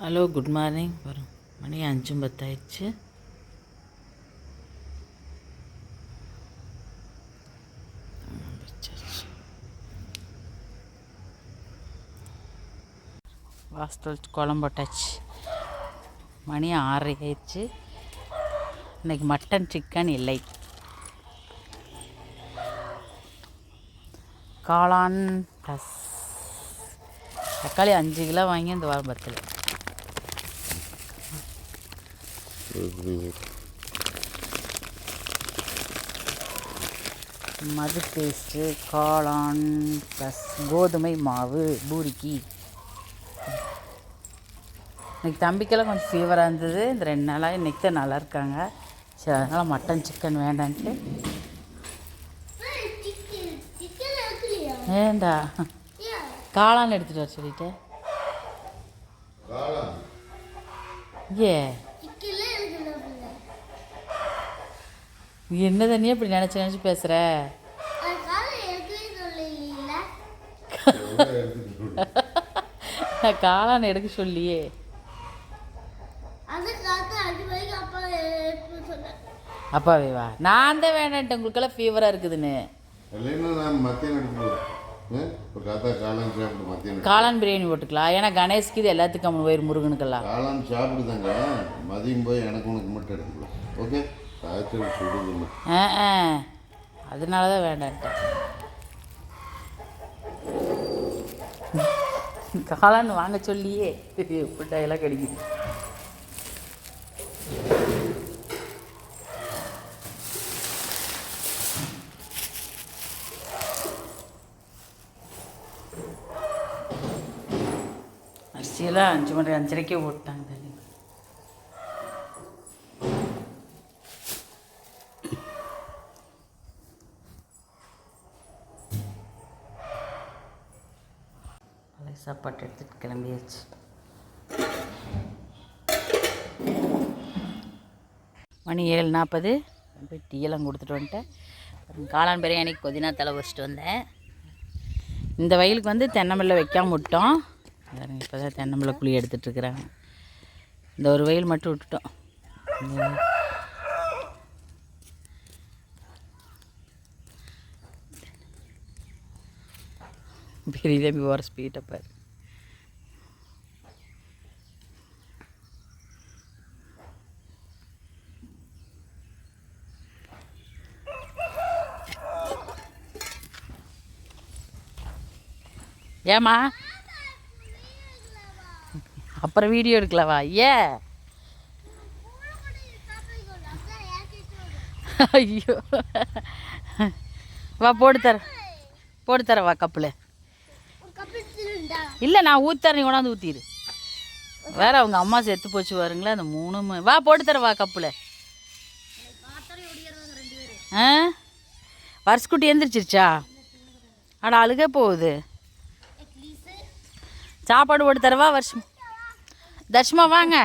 Hello, good morning. வரும் மணி 5:10 வாஸ்தல் குழம்பு போட்டாச்சு. மணி 6:30 இன்றைக்கி மட்டன் சிக்கன் இல்லை. காளான் ப்ளஸ் தக்காளி 5 கிலோ வாங்கி இந்த வாரம் பத்தில். மது பேஸ்ட்டு, காளான் ப்ளஸ் கோதுமை மாவு பூரிக்கு. இன்றைக்கி தம்பிக்கெல்லாம் கொஞ்சம் ஃபீவராக இருந்தது. இந்த 2 நாளாக இன்றைக்கி தான் நல்லா இருக்காங்க. சரி, அதனால் மட்டன் சிக்கன் வேண்டான்ட்டு. ஏண்டா காளான் எடுத்துகிட்டு வர சொல்லிட்டேன். என்ன தண்ணியே இப்படி நினச்சி பேசுகிற? காளான் எடுக்க சொல்லியே. அப்பாவே வா, நான் தான் வேண்டான்ட்டு உங்களுக்கெல்லாம் ஃபீவராக இருக்குதுன்னு. காளான் பிரியாணி போட்டுக்கலாம். ஏன்னா கணேஷ்க்கு இது எல்லாத்துக்கும் வயிறு முருகனுக்கெல்லாம் காளான் சாப்பிடுதாங்க. மதியம் போய் எனக்கு உனக்கு மட்டும் எடுத்துக்கலாம். ஓகே, அதனால தான் வேண்டான்ட்டேன். காளான் வாங்க சொல்லியே எப்படி எல்லாம் கிடைக்குது. அரிசியெல்லாம் 5 மணி 5:30 போட்டாங்க. தண்ணி சாப்பாட்டு எடுத்துகிட்டு கிளம்பியாச்சு. மணி 7:40. போய் டீயெல்லாம் கொடுத்துட்டு வந்துட்டேன். காளான் பிரியாணிக்கு புதினா தலை வச்சுட்டு வந்தேன். இந்த வயலுக்கு வந்து தென்னம்பிள்ளை வைக்காம விட்டோம். இப்போ தான் தென்னம்பிள்ளை புளி எடுத்துகிட்ருக்குறாங்க. இந்த ஒரு வயல் மட்டும் விட்டுட்டோம். பெரிய தம்பி போகிற ஸ்பீட்டை பாரு. ஏம்மா அப்புறம் வீடியோ எடுக்கலவா? ஐயோ, வா போட்டு தர வா கப்பில். இல்லை, நான் ஊற்றறேன், நீ கொண்டாந்து ஊற்றிடு. வேற அவங்க அம்மா செத்து போச்சு வருங்களா அந்த 3. வா போட்டு தர வா கப்பில். வருஷக்குட்டி எழுந்திரிச்சிருச்சா? அட அழுக போகுது. சாப்பாடு போட்டு தரவா? வருஷம் தர்ஷமா வாங்க.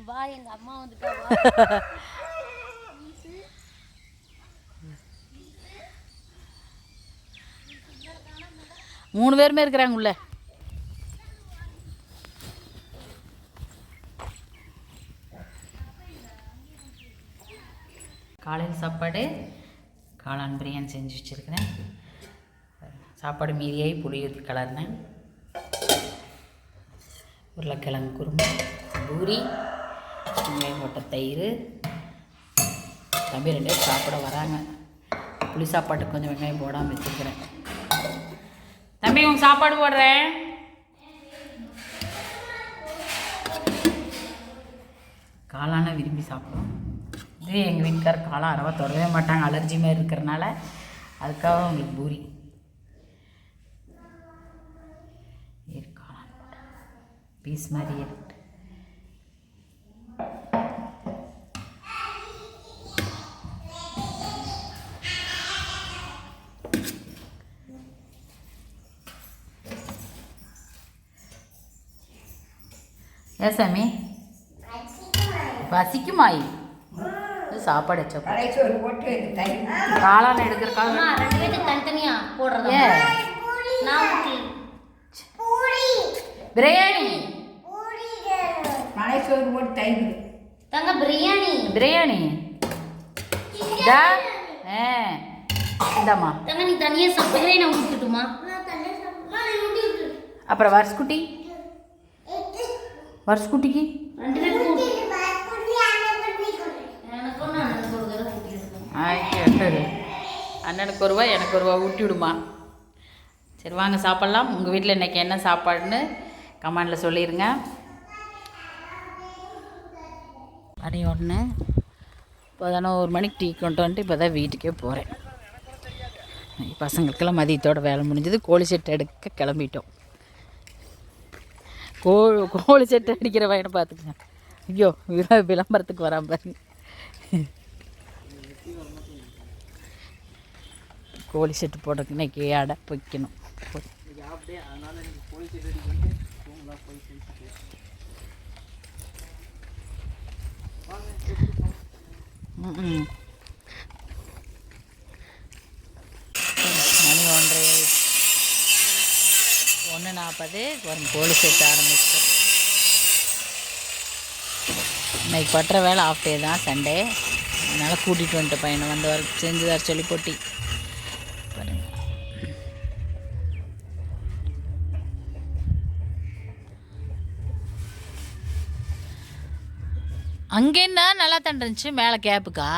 வா, எங்க அம்மா வந்துட்டா. 3 பேருமே இருக்கிறாங்க உள்ள. காலையில் சாப்பாடு காளான் பிரியாணி செஞ்சு வச்சுருக்கிறேன். சாப்பாடு மீறியாகி புளி ஊற்றி கலர்னேன். உருளைக்கிழங்கு குருமா, பூரி, வெங்காயம் போட்ட தயிர். தம்பி 2 பேர் சாப்பிட வராங்க. புளி சாப்பாட்டுக்கு கொஞ்சம் வெங்காயம் போடாமல் வச்சுருக்கிறேன். தம்பி உங்க சாப்பாடு போடுறேன். காளானை விரும்பி சாப்பிடுவோம். இதுவே எங்கள் வீட்டுக்காரர் காளான் அறவா தொடவே மாட்டாங்க, அலர்ஜி மாதிரி இருக்கிறனால. அதுக்காக உங்களுக்கு பூரி. காளான் பீஸ் மாதிரி இருக்கு. ஏன் சாமி பசிக்குமாய்? சாப்பாடு வச்ச காளான் எடுக்கிறக்காக பிரியாணி பழைய சோறு போட்டு தயிர். தங்க பிரியாணி. பிரியாணி இதா இந்தாம்மா. தங்க நீ தனியா சாப்பிடுறே, நான் ஊத்திட்டுமா? அப்புறம் வருஷக்குட்டி வருஷக்குட்டிக்கு ரெண்டு பேரும் ஊத்து. எனக்கு ஒன்று அண்ணனுக்கு ஒரு தடவை ஊத்திட்டு. அண்ணனுக்கு ஒரு ரூபா எனக்கு ஒரு ரூபா ஊட்டி விடுமா. சரி வாங்க சாப்பிட்லாம். உங்கள் வீட்டில் இன்றைக்கி என்ன சாப்பாடுன்னு கமெண்டில் சொல்லிடுங்க. மணி 1. இப்போ தானே 1 மணிக்கு டீ கொண்டு வந்துட்டு இப்போ தான் வீட்டுக்கே போகிறேன். பசங்களுக்கெல்லாம் மதியத்தோட வேலை முடிஞ்சது. கோழி செட்டு எடுக்க கிளம்பிட்டோம். கோழி செட்டு அடிக்கிற வயனை பார்த்துக்கங்க. ஐயோ விளம்பரத்துக்கு வராம பாருங்க. கோழி செட்டு போடுறதுக்கு இன்னைக்கு அடை வைக்கணும். மணி 1:40 வரும். கோழி செட்டு ஆரம்பிச்சு. இன்னைக்கு பட்டுற வேலை ஆஃப் டே தான், சண்டே. அதனால் கூட்டிகிட்டு வந்துட்டு பையனை வந்து செஞ்சு தர சொல்லி போட்டி பாருங்க. அங்கேன்னா நல்லா தான் இருந்துச்சு. மேலே கேப்புக்கா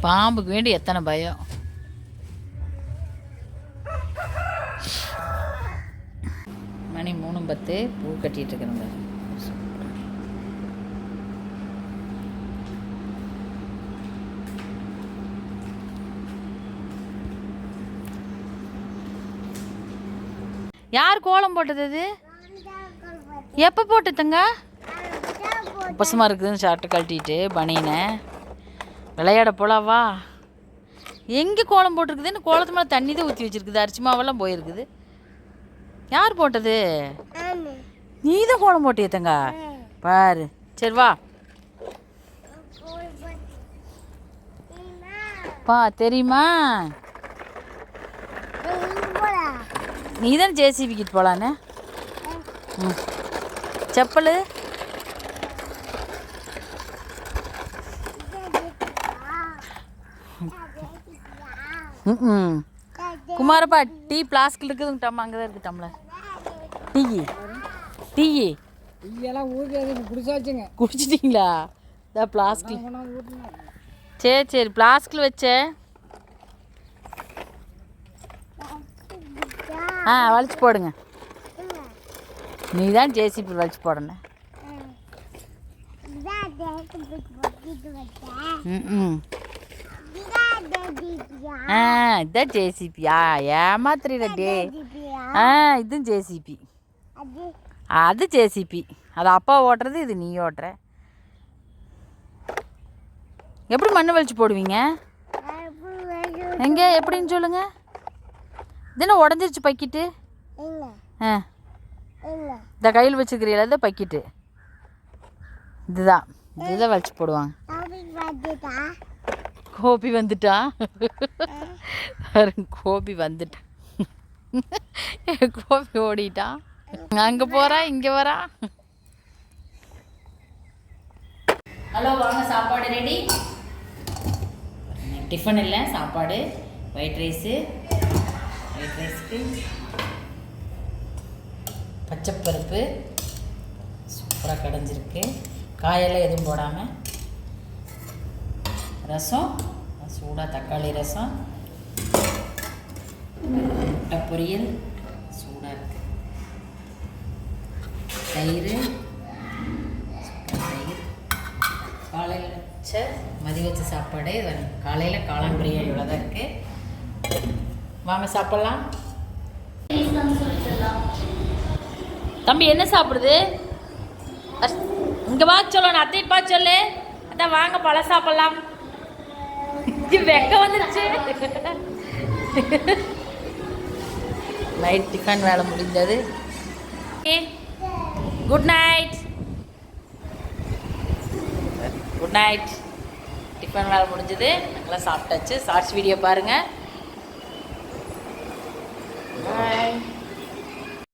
பாம்புக்கு வேண்டி எத்தனை பயம். மணி 3:10. பூ கட்டிகிட்டு இருக்கிறேன். யார் கோலம் போட்டது? அது எப்போ போட்டுதுங்க? உப்பசமாக இருக்குதுன்னு ஷர்ட்டை கழட்டிட்டு பனியனை விளையாட போலாவா. எங்கே கோலம் போட்டிருக்குதுன்னு கோலத்து மேலே தண்ணி தான் ஊற்றி வச்சுருக்குது. அரிசி மாவெல்லாம் போயிருக்குது. யார் போட்டது? நீ தான் கோலம் போட்டிய தங்க பாரு. சரி வா பா. தெரியுமா? நீ தானே ஜேசிபி கிட்ட போகலான்னு. செப்பல் குமாரப்பா டீ பிளாஸ்கில் இருக்குதுங்கட்டாம்மா. அங்கே தான் இருக்குது டம்ளர். டீ எல்லாம் ஊற்றி குடிச்சாச்சுங்க. குடிச்சிட்டிங்களா? இதான் பிளாஸ்கில். சரி பிளாஸ்கில் வச்சேன். வலிச்சு போடுங்க. நீ தான் ஜேசிபி வலிச்சு போடணும். இதான் ஜேசிபியா? ஏமாத்துறீட டே. இதுவும் ஜேசிபி. அது ஜேசிபி. அது அப்பா ஓட்டுறது, இது நீ ஓட்டுற. எப்படி மண்ணு வலிச்சு போடுவீங்க? எங்கே எப்படின்னு சொல்லுங்க. இதுன்னு உடஞ்சிருச்சு பக்கிட்டு. இந்த கையில் வச்சுக்கிறீங்களா? இதை பக்கிட்டு இதுதான் வலிச்சு போடுவாங்க. கோபி வந்துட்டா. கோபி வந்துட்டா. கோபி ஓடிட்டா. அங்கே போகிறா இங்கே வரா. ஹலோ வாங்க, சாப்பாடு ரெடி. டிஃபன் இல்லை, சாப்பாடு. ஒயிட் ரைஸுக்கு பச்சைப்பருப்பு சூப்பராக கடைஞ்சிருக்கு. காயெல்லாம் எதுவும் போடாமல். ரசம் சூடாக, தக்காளி ரசம். முட்டை பொரியல் சூடாக இருக்குது. தயிர் காலையில் வச்ச மதிய வச்ச சாப்பாடு. காலையில் காளான் பிரியாணி இவ்வளோ தான் இருக்குது. வாங்க சாப்பிட்லாம். தம்பி என்ன சாப்பிடுது? இங்கே வா சொல்லணும். அத்தைட்டு பா சொல்லு. அதான் வாங்க பழம் சாப்பிட்லாம். வெக்க வந்துருச்சு. நைட் டிஃபன் வேலை முடிந்தது. Good night. Good night. Tiffin வேலை முடிஞ்சது. நாங்களாம் சாப்பிட்டாச்சு. ஷார்ட்ஸ் வீடியோ பாருங்கள்.